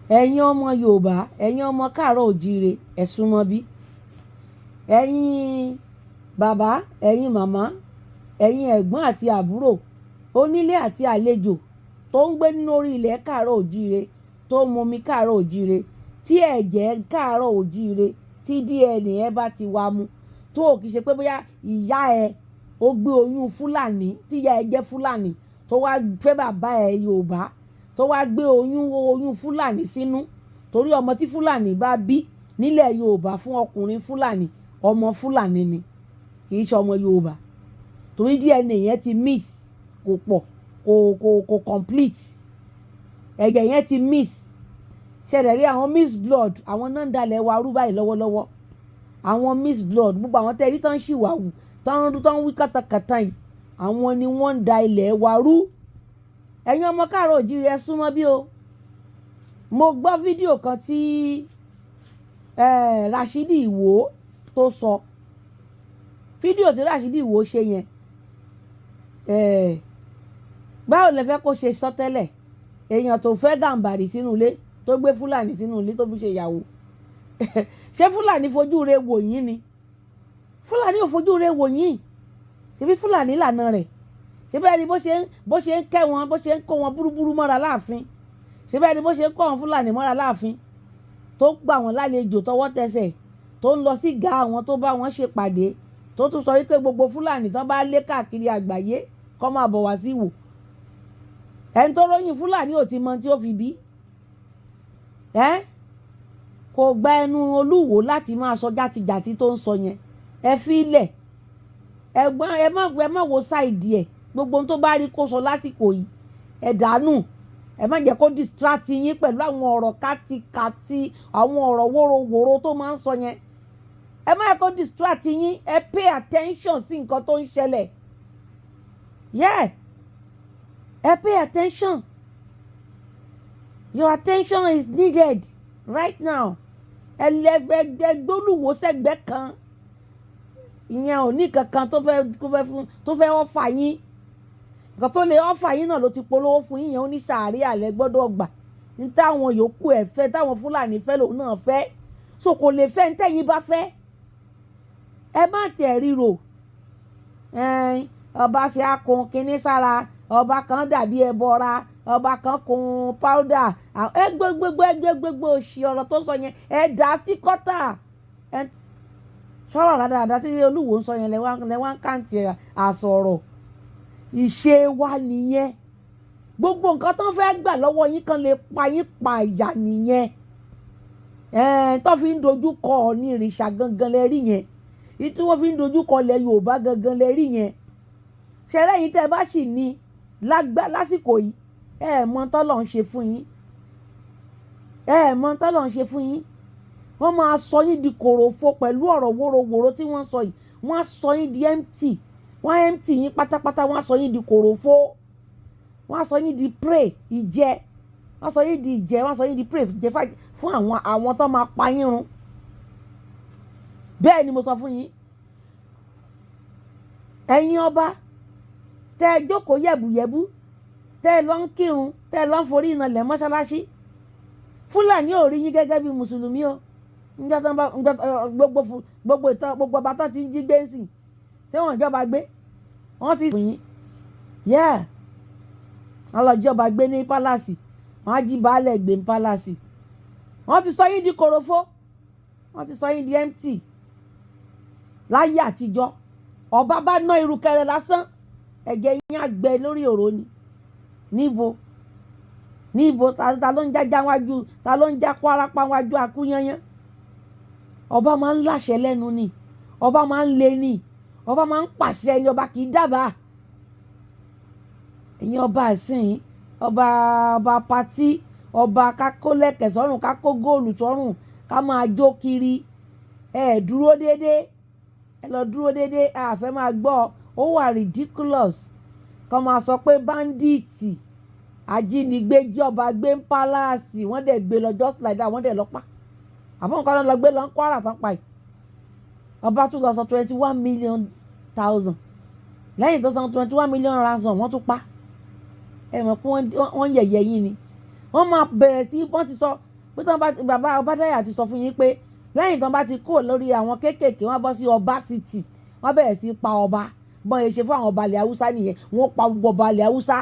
ẹ̀yin ọmọ Yorùbá, ẹ̀yin ọmọ káàárọ̀ òjíire, ẹ súnmọ́ bí. ẹ̀yin bàbá, ẹ̀yin màmá, ẹ̀yin ẹ̀gbọ́n àti àbúrò, onílé àti àlejò tó ń gbé nínú orí ilẹ̀ káàárọ̀ òjíire, tó ń momi káàárọ̀ òjíire, tí ẹ̀jẹ̀ káàárọ̀ òjíire, tí DNA ẹ bá ti wá mu, tó ò kì í ṣe pé bóyá ìyá ẹ ó gbé oyún Fúlàní, tí ìyá ẹ jẹ́ Fúlàní, tó wá fẹ́ bàbá ẹ Yorùbá, tó wá gbé oyún Fúlàní sínú, torí ọmọ tí Fúlàní bá bí nílẹ̀ Yorùbá fún ọkùnrin Fúlàní, ọmọ Fúlàní ni, kì í ṣe ọmọ Yorùbá, torí DNA yẹn ti mix, kò pọ̀, kò complete, ẹ̀jẹ̀ yẹn ti mix. Ṣẹlẹ̀ rí àwọn mix blood, àwọn náà ń dalẹ̀ wa rú báyìí lọ́wọ́lọ́wọ́. Àwọn mix blood, gbogbo àwọn tẹ́rí tán ṣì wà wù, tán wí kàtàkàtà yìí, àwọn ni wọ́n ń da ilẹ̀ wa rú. Ẹ̀yin ọmọ káàárọ̀ òjíire, ẹ súnmọ́ bí o. Mo gbọ́ fídíò kan tí Rashidi Ìwò tó sọ. Fídíò tí Rashidi Ìwò ṣe yẹn, báwo lẹ fẹ́ kó ṣe sọ tẹ́lẹ̀? Èèyàn tó fẹ́ gàǹbàrì sínú ilé, tó gbé Fúlàní sínú ilé tó fi ṣe ìyàwó. Ṣé Fúlàní fojú re wò yín ni? Fúlàní ò fojú re wò yín. Ṣebí Fúlàní lànà rẹ̀. Ṣé bẹ́ẹ̀ ni bó ṣe ń kẹ́ wọn, bó ṣe ń kó wọn búrúburú mọ́ra láàfin. Ṣé bẹ́ẹ̀ ni bó ṣe ń kó wọn Fúlàní mọ́ra láàfin, tó gbà wọ́n lálejò tọwọ́ tẹsẹ̀, tó ń lọ sí ga àwọn tó bá wọn ṣèpàdé, tó tún sọ wípé gbogbo Fúlàní tán bá lé káàkiri àgbáyé kó máa bọ̀ wá sí Ìwò. Ẹni tó ròyìn Fúlàní ò ti mọ tí ó fi bí. Kò gba ẹnu Olúwo láti máa sọ játijàti tó ń sọ yẹn. Ẹ fi ilẹ̀. Ẹ̀gbọ́n ẹ má wo sáìdì ẹ̀. Gbogbo ohun tó bá rí kó sọ lásìkò yìí, ẹ dànù. Ẹ má jẹ́ kó distract yín pẹ̀lú àwọn ọ̀rọ̀ kátikàti, àwọn ọ̀rọ̀ wórówóró tó máa ń sọ yẹn. Ẹ má jẹ́ kó distract yín. Ẹ pay attention sí nǹkan tó ń ṣẹlẹ̀. Yeah. Ẹ pay attention. Your attention is needed right now. Ẹgbẹ́ Olúwo sẹ́gbẹ́ kan. Ìyẹn ò ní kankan tó fẹ́ ọ́fà yín. Nǹkan tó lè ọ́fà yín náà ló ti polówó fún yín yẹn, ó ní sàárì àlẹ́ gbọ́dọ̀ gbà. Ní táwọn yòókù ẹ̀ fẹ́, táwọn Fúlàní fẹ́ lòun náà fẹ́. So kò lè fẹ́ ní tẹ́yìn bá fẹ́. Ẹ má tẹ̀ ríro. Ọba ṣe akun kínní sára, ọba kan dàbí ẹbọra, ọba kan kun powder. Gbogbo òṣì ọ̀rọ̀ tó sọ yẹn, ẹ dá sí kọ́tà. Sọ̀rọ̀ dáadáa tí Olúwo ń sọ yẹn lẹ́wọ̀n kàǹtì àsọ̀rọ̀. Ìṣe wa nìyẹn. Gbogbo nǹkan tó ń fẹ́ gbà lọ́wọ́ yín kan lè pa yín pa ìyà nìyẹn. Tó fi ń dojú kọ Ọọ̀ni ìrìṣà gangan lẹ rí yẹn. Tí wọ́n fi ń dojú kọ ilẹ̀ Yorùbá gangan lẹ rí yẹn. Ṣẹlẹ̀ yìí tẹ́ bá sì ní lásìkò yìí, mọ tọ́lọ̀ ń ṣe fún yín. Mọ tọ́lọ̀ ń ṣe fún yín. Wọ́n máa sọ yín di kòròfo pẹ̀lú ọ̀rọ̀ wórówóró tí wọ́n sọ yìí. Wọ́n á sọ yín di empty. Wọ́n empty yín pátápátá, wọ́n á sọ yín di kòròfo. Wọ́n á sọ yín di prey, ìjẹ. Wọ́n á sọ yín di ìjẹ, wọ́n á sọ yín di prey fún àwọn tó máa pa yín run. Bẹ́ẹ̀ ni mo sọ fún yín. Ẹ̀yin ọba, tẹ́ ẹ jókòó yẹ̀bùyẹ̀bù, tẹ́ ẹ lọ ń kírun, tẹ́ ẹ lọ ń forí ìnàlẹ̀ mọ́ṣáláṣí. Fúlàní ò rí yín gẹ́gẹ́ bí mùsùlùmí o. Gbogbo ọba tán ti ń jí gbé ń sìn, tí wọ́n ìjọba gbé, wọ́n ti sùn yín. Yeah. Wọ́n lọ jọba gbé ní pálásì, wọ́n á jí baálẹ̀ gbé ní pálásì. Wọ́n ti sọ yín di kòròfo, wọ́n ti sọ yín di empty. Láyé àtijọ́, ọba bá ná irukẹrẹ lásán, ẹ̀jẹ̀ yín àgbẹ̀ lórí òró ni. Níbo ta ló ń jájá wájú, ta ló ń já kwarapa wájú akúyányán. Ọba máa ń láṣẹ lẹ́nu ni, ọba máa ń le ni, ọba máa ń pàṣẹ ni, ọba kì í dábàá. Ẹ̀yin ọba ẹ̀sìn, ọba patí, ọba kákó lẹ̀kẹ̀ sọ́rùn, kákó góòlù sọ́rùn, ká máa jó kiri. Dúró déédéé. Ẹ lọ dúró déédéé. Àfẹ́ máa gbọ́, ó wà ridiculous. Kọ́ máa sọ pé báńdíìtì, ajínigbé jí ọba gbé ń pálásì, wọ́n dẹ̀ gbé lọ just like that, wọ́n dẹ̀ lọ pa. Àbọ̀ nǹkan náà lọ gbé lọ ń Kwara tán pa yìí. Ọba tún lọ sọ 21 million thousand. Lẹ́yìn tó san 21 million ransom, wọ́n tún pa. Ẹ mọ̀ pé wọ́n yẹ̀yẹ́ yín ni. Wọ́n máa bẹ̀rẹ̀ sí, wọ́n ti sọ pé tí wọ́n bá bàbá Ọbádáyà ti sọ fún yín pé lẹ́yìn tí wọ́n bá ti kó lórí àwọn kéékèèké wọ́n bọ́ sí ọba city wọ́n bẹ̀rẹ̀ sí pa ọba bọ́n yẹn ṣe fún àwọn ọba ilẹ̀ haúsá nìyẹn wọ́n pa gbogbo ọba ilẹ̀ haúsá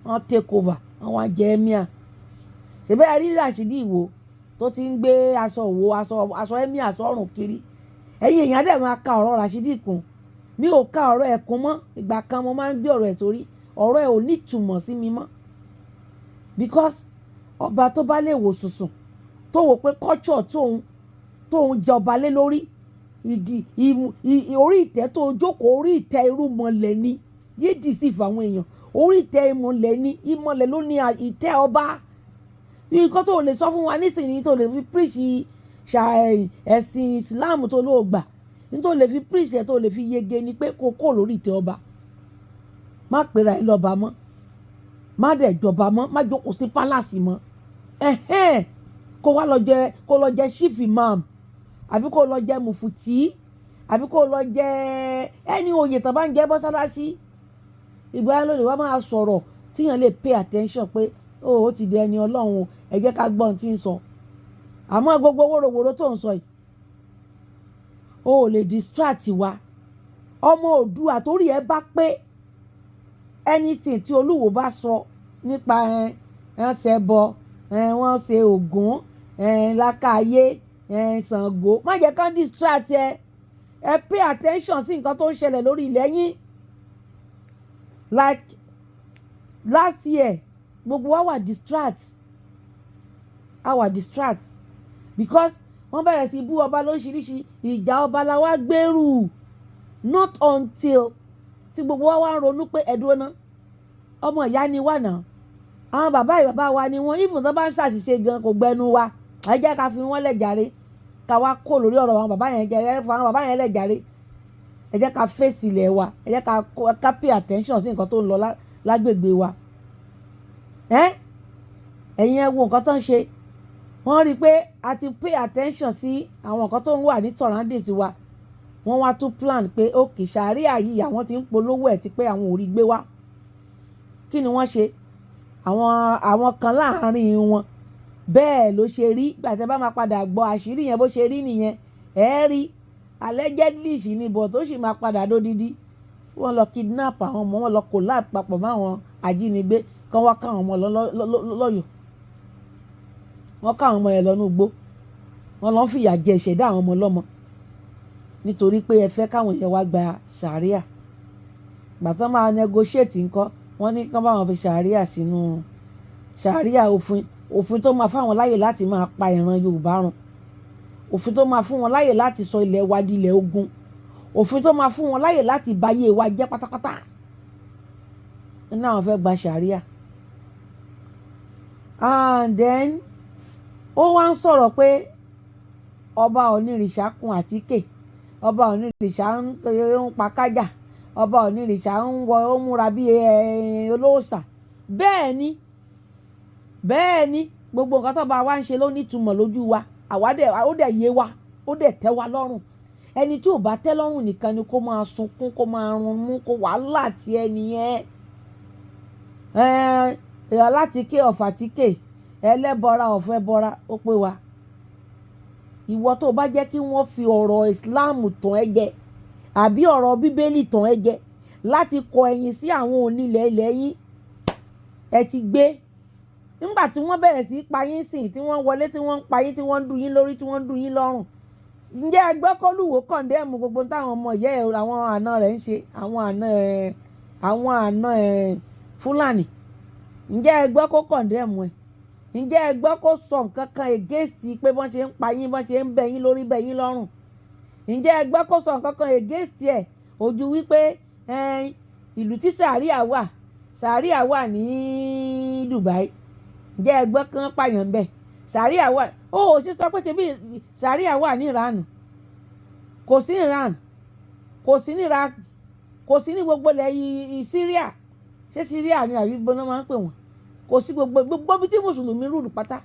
wọ́n take over àwọn àjẹ́ emir ṣèbẹ́ rí Ràṣídì Ìwò tó ti ń gbé aṣọ òwò aṣọ emir sọ́rùn kiri ẹ̀yin èèyàn dẹ̀ máa ka ọ̀rọ̀ Ràṣídì kún mi ò ka ọ̀rọ̀ ẹ̀ kún mọ́ ìgbà kan mo máa ń gbé ọ̀rọ̀ ẹ̀ sórí ọ̀rọ̀ ẹ̀ ò ní ìtumọ̀ sí mi mọ́ because ọba tó bá lè wò sùsùn tó wò pé culture tóun jọba lé lórí orí ìtẹ́ tó jókòó orí ìtẹ́ irúmọlẹ̀ ni yídì sí fáwọn èèyàn orí ìtẹ́ ìmọ̀lẹ̀ ni ìmọ̀lẹ̀ ló ní ìtẹ́ ọba nǹkan tó lè sọ fún wa nísìnyí tó lè fi preach ẹ̀sìn Islam tó ló gbà ní tó lè fi preach ẹ̀ tó lè fi yege ni pé kó lórí ìtẹ́ ọba má pera ẹ lọ́ba mọ́ má dẹ̀ jọba mọ́ má jókòó sí pálásì mọ́ kó wá lọ jẹ chief imam àbí kó lọ jẹ mùfùtí àbí kó lọ jẹ ẹni oyè tó bá ń jẹ bọ́sálásí ìgbà yẹn lónìí wọ́n máa sọ̀rọ̀ tíyàn lè pay attention pé ó ti di ẹni ọlọ́run ẹ jẹ́ ká gbọ́n tí ń sọ àmọ́ gbogbo wóróworó tó ń sọ yìí ó lè distract wa ọmọ Oòduà torí ẹ bá pé anything tí Olúwo bá sọ nípa ẹ ṣẹbọ wọ́n ṣe Ògún lákàáyé Ṣàngó má jẹ́ kán distract ẹ pay attention sí nǹkan tó ń ṣẹlẹ̀ lórí ilẹ̀ yín like last year gbogbo wa wà distract because wọ́n bẹ̀rẹ̀ sí bú ọba lóríṣiríṣi ìjà ọba la wá gbèrú not until tí gbogbo wa wá ń ronú pé ẹ̀dùn náà ọmọ ìyá ni wà náà àwọn bàbá wa ni wọ́n even tó bá ń ṣàṣìṣe gan kò gbẹnu wa ẹ jẹ́ ká fi wọ́n lẹ̀ jàre ká wá kó lórí ọ̀rọ̀ àwọn bàbá yẹn jàre fún àwọn bàbá yẹn lẹ̀ jàre ẹ jẹ́ ká fèsì ilẹ̀ wa ẹ jẹ́ ká pay attention sí nǹkan tó ń lọ lágbègbè wa ẹ̀yin ẹ wo nǹkan tó ń ṣe wọ́n rí i pé a ti pay attention sí àwọn nǹkan tó ń wà ní surroundings wa wọ́n wá tún plan pé òkè ṣàríà yìí àwọn ti ń polówó ẹ̀ ti pé àwọn ò rí gbé wá kí ni wọ́n ṣe àwọn kan láàárín wọn bẹ́ẹ̀ ló ṣe rí gbàtẹ́ bá máa padà gbọ́ àṣírí yẹn bó ṣe rí nìyẹn rí allegedly sì ni bọ̀ tó sì máa padà dódidi wọ́n lọ kidnap àwọn ọmọ wọn lọ collab papọ̀ máwọn ajínigbé kán wá káwọn ọmọ lọ́yọ̀ọ́ wọ́n káwọn ọmọ yẹn lọ ní igbó wọ́n lọ fìyà jẹ ìṣẹ̀dá àwọn ọmọ ọlọ́mọ nítorí pé ẹ fẹ́ káwọn yẹn wá gba ṣàríà gbàtọ́ máa negotiate nǹkan wọ́n ní kán báwọn fi ṣàríà sínú ṣàríà òfin tó máa fáwọn láyè láti máa pa ìran Yorùbá run òfin tó máa fún wọn láyè láti sọ ilẹ̀ wa di ilẹ̀ ogun òfin tó máa fún wọn láyè láti bayé wa jẹ́ pátápátá ní àwọn fẹ́ gba ṣàríà and then ó wá ń sọ̀rọ̀ pé ọba onírìṣà kun àtíkè ọba onírìṣà ń pa kájà ọba onírìṣà ń wọ ó múra bí olóòṣà bẹ́ẹ̀ ni gbogbo nǹkan tó bá wa ń ṣe ló nítumọ̀ lójú wa ó dẹ̀ yé wa ó dẹ̀ tẹ́ wa lọ́rùn ẹni tí ò bá tẹ́ lọ́rùn nìkan ni kó máa sunkún kó máa run mú kó wàhálà tí ẹni yẹn láti ké ọ̀fà tí ké ẹlẹ́bọra ọ̀fẹ́ bọra ó pé wa ìwọ tó bá jẹ́ kí wọ́n fi ọ̀rọ̀ Islam tàn ẹ́ jẹ àbí ọ̀rọ̀ Bíbélì tàn ẹ́ jẹ láti kọ ẹ̀yìn sí àwọn onílẹ̀ ilẹ̀ yín ẹ ti gbé nígbà tí wọ́n bẹ̀rẹ̀ sí pa yín sìn tí wọ́n wọlé tí wọ́n ń pa yín tí wọ́n ń dùn yín lórí tí wọ́n ń dùn yín lọ́rùn ǹjẹ́ ẹgbẹ́ kọ́lùwò kọ̀ǹdẹ́ẹ̀mù gbogbo táwọn ọmọ ìyá ẹ̀ àwọn àna rẹ̀ ń ṣe àwọn àna Fúlàní ǹjẹ́ ẹgbẹ́ kó kọ̀ǹdẹ́ẹ̀mù ẹ̀ ǹjẹ́ ẹgbẹ́ kó sọ nǹkan kan against pé bọ́n ṣe ń pa yín bọ́n ṣe ń bẹ yín lórí bẹ yín lọ́rùn ǹjẹ́ ẹgbẹ́ kó sọ nǹkan kan against ẹ̀ ojú wípé ìlú tí sàríà wà ní Dubai ǹjẹ́ ẹgbẹ́ kan pààyàn bẹ́ẹ̀ sàríà wà ó ṣe sọ pé tẹ̀bí sàríà wà ní Iran kò sí Iran kò sí ní Iraq kò sí ní gbogbo ilẹ̀ Syria ṣé Syria ni àbí gbóná máa ń pè wọ́n kò sí gbogbo bí tí mùsùlùmí rúdù pátá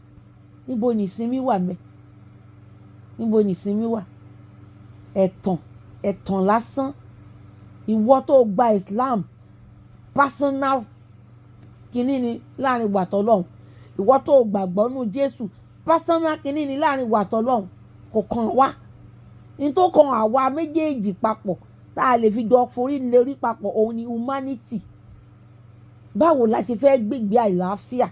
níbo ni ìsinmi wà mẹ́ níbo ni ìsinmi wà ẹ̀tàn lásán ìwọ tó gba Islam personal kínní ni láàrin ìgbà tọ́lọ́hún ìwọ tó gbàgbọ́ nú Jésù personal kìíní ni láàrin wa tọ́lọ́hun kò kàn wá ní tó kan àwa méjèèjì papọ̀ tá a lè fi jọ forí lérí papọ̀ òun ni humanity. Báwo la ṣe fẹ́ gbégbé àlàáfíà,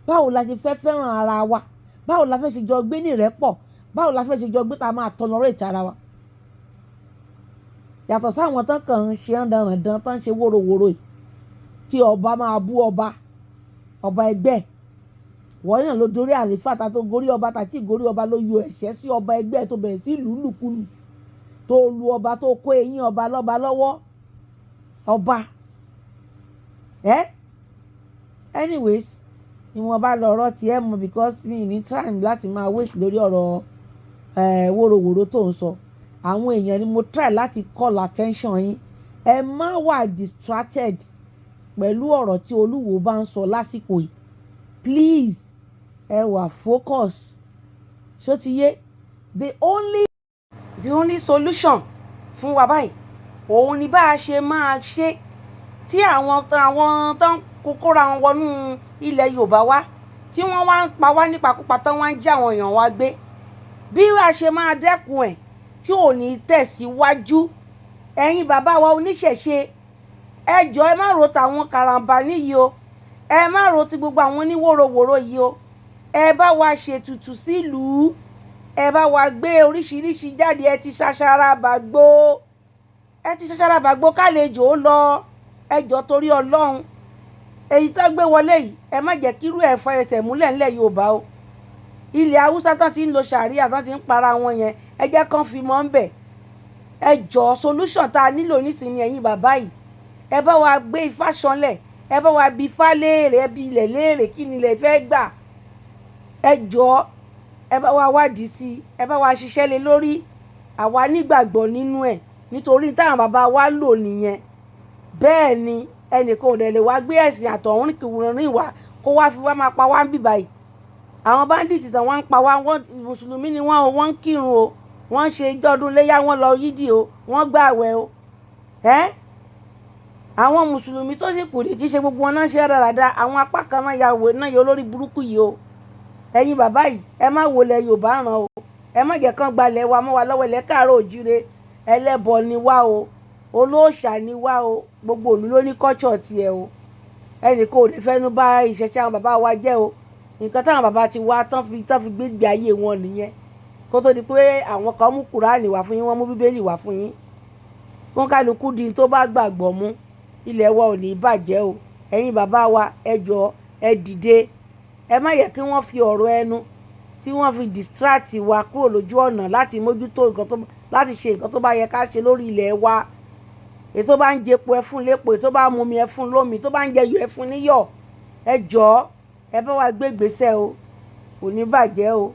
báwo la ṣe fẹ́ fẹ́ràn ara wa, báwo la fẹ́ ṣe jọ gbé ní ìrẹ́pọ̀, báwo la fẹ́ ṣe jọ gbé tá a máa tolerate ara wa. Yàtọ̀ sáwọn tán kàn ń ṣe rándanràndan tán ń ṣe wóróworó yìí kí ọba máa bú ọba ẹgbẹ́ wọ́n náà ló dorí àléfà tá tó gorí ọba tàbí gorí ọba ló yọ ẹ̀ṣẹ́ sí ọba ẹgbẹ́ tó bẹ̀rẹ̀ sí lùlùkulù tó lu ọba tó kó eyín ọba lọ́ba lọ́wọ́ ọba anyways ìwọ̀n bá lọ ọ̀rọ̀ tiẹ̀ mọ̀ because mi ní trying láti máa waste lórí ọ̀rọ̀ wóróworó tó ń sọ. Àwọn èèyàn ni mo try láti call attention yín ẹ má wà distracted pẹ̀lú ọ̀rọ̀ tí Olúwo bá ń sọ lásìkò yìí please ẹ wà focus ṣó ti yé. The only solution fún wa báyìí òun ni bá a ṣe máa ṣe tí àwọn tán kókóra wọn wọnú ilẹ̀ Yorùbá wá tí wọ́n wá ń pa wá nípakúpa tán wá ń já àwọn èèyàn wa gbé bí a ṣe máa dẹ́kun ẹ̀ tí ò ní tẹ̀síwájú. Ẹ̀yin bàbá wa oníṣẹ̀ṣe ẹ jọ̀ọ́ ẹ má ro tàwọn karambà níyì o, ẹ má ro ti gbogbo àwọn oníwòrowòro yìí o, ẹ bá wa ṣètùtù sílùú, ẹ bá wa gbé oríṣiríṣi jáde, ẹ ti ṣaṣara bàgbó kálejò ó lọ. Ẹ jọ̀ọ́ torí Ọlọ́run èyí tó gbé wọlé yìí ẹ má jẹ́ kírú ẹ̀ fọ ẹsẹ̀ múlẹ̀ ńlẹ̀ Yorùbá o. Ilẹ̀ Haúsá tán ti ń lo ṣàríà tán ti ń para wọn yẹn ẹ jẹ́ kán fi mọ́ ń bẹ̀. Ẹ jọ̀ọ́ solution tá a nílò nísìnyí ẹ̀yin bàbá yìí ẹ bá wa gbé ifá ṣanlẹ̀, ẹ bá wa bi ifá léèrè, ẹ bi ilẹ̀ léèrè kí ni ilẹ̀ fẹ́ gbà. Ẹ jọ̀ọ́ ẹ bá wa wádìí sí i, ẹ bá wa ṣiṣẹ́ lé lórí. Àwa nígbàgbọ́ nínú ẹ̀ nítorí táwọn bàbá wa lò nìyẹn. Bẹ́ẹ̀ ni ẹnìkan ò dẹ̀ lè wá gbé ẹ̀sìn àtọ̀hún rìn wá kó wá fi wá máa pa wá ń bì báyìí. Àwọn báńdíìtì tán wọ́n ń pa wá mùsùlùmí ni wọ́n o, wọ́n ń kírun o, wọ́n ń ṣe ìjọdún léyá, wọ́n lọ yídì o, wọ́n gbààwẹ̀ o. Àwọn mùsùlùmí tó sì kù kì í ṣe gbogbo wọn náà ṣe dáradára, àwọn apá kan náà ya olórí burúkú yìí o. Ẹ̀yin bàbá yìí ẹ má wọlé Yorùbá ràn o, ẹ má jẹ́ kán gbalẹ̀ wa mọ́ wa lọ́wọ́ ilẹ̀ káàárọ̀ òjíire. Ẹlẹ́bọ ni wá o, olóòṣà ni wá o, gbogbo ìlú ló ní culture tiẹ̀ o. Ẹnìkan ò lè fẹ́nu bá ìṣẹ̀ṣẹ̀ àwọn bàbá wa jẹ́ o. Nǹkan táwọn bàbá ti wá tán fi gbégbé ayé wọn nìyẹn kó tó di pé àwọn kan mú Kùránì wá fún yín, wọ́n mú Bíbélì wá fún yín. Wọ́n kálukú di tó bá gbàgbọ́ mú. Ilẹ̀ wa ò ní bàjẹ́ o. Ẹ̀yin bàbá wa ẹ jọ̀ọ́ ẹ dìde. Ẹ má yẹ kí wọ́n fi ọ̀rọ̀ ẹnu tí wọ́n fi distract wa kúrò lójú ọ̀nà láti mójútó láti ṣe nǹkan tó bá yẹ ká ṣe lórí ilẹ̀ wa. Èyí tó bá ń jẹpo ẹ fún lépo, èyí tó bá ń mumi ẹ fún lómi, tó bá ń jẹyọ ẹ fún níyọ̀. Ẹ jọ̀ọ́ ẹ bá wa gbé ìgbésẹ̀ o, kò ní bàjẹ́ o.